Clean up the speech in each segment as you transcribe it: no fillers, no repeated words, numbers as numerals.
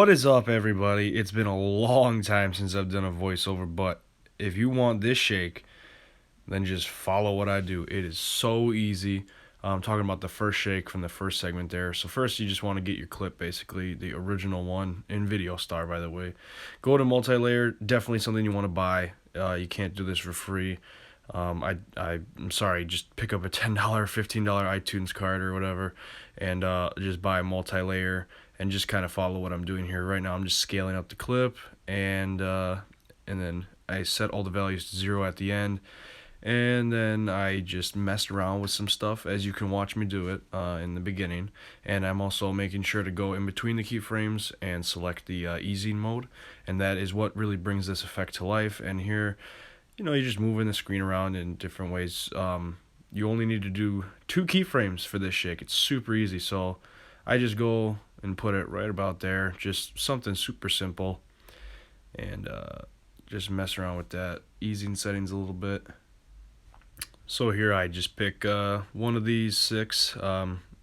What is up, everybody? It's been a long time since I've done a voiceover, but if you want this shake, then just follow what I do. It is so easy. I'm talking about the first shake from the first segment there. So first, you just want to get your clip, basically the original one in Video Star, by the way. Go to multi-layer. Definitely something you want to buy. You can't do this for free. I'm sorry. Just pick up a $10, $15 iTunes card or whatever, and just buy a multi-layer and just kind of follow what I'm doing here. Right now, I'm just scaling up the clip, and then I set all the values to 0 at the end. And then I just messed around with some stuff, as you can watch me do it in the beginning. And I'm also making sure to go in between the keyframes and select the easing mode. And that is what really brings this effect to life. And here, you're just moving the screen around in different ways. You only need to do 2 keyframes for this shake. It's super easy. So I just go and put it right about there. Just something super simple. And just mess around with that easing settings a little bit. So here I just pick one of these 6.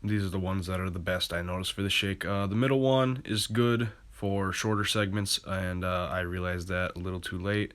These are the ones that are the best I noticed for the shake. The middle one is good for shorter segments, and I realized that a little too late.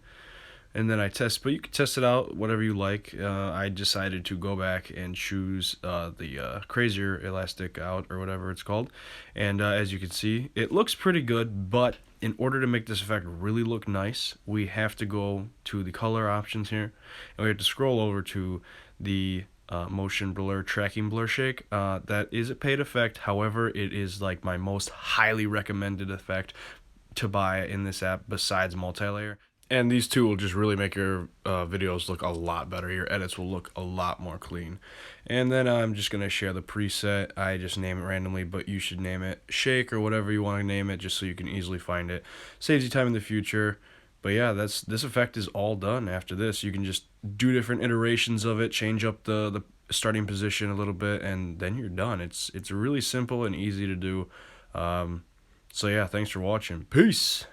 And then I test, but you can test it out whatever you like. I decided to go back and choose the crazier elastic out, or whatever it's called. And as you can see, it looks pretty good, but in order to make this effect really look nice, we have to go to the color options here, and we have to scroll over to the motion blur tracking blur shake. That is a paid effect. However, it is like my most highly recommended effect to buy in this app besides multi-layer. And these two will just really make your videos look a lot better. Your edits will look a lot more clean. And then I'm just going to share the preset. I just name it randomly, but you should name it Shake or whatever you want to name it, just so you can easily find it. Saves you time in the future. But yeah, this effect is all done after this. You can just do different iterations of it, change up the starting position a little bit, and then you're done. It's really simple and easy to do. So yeah, thanks for watching. Peace!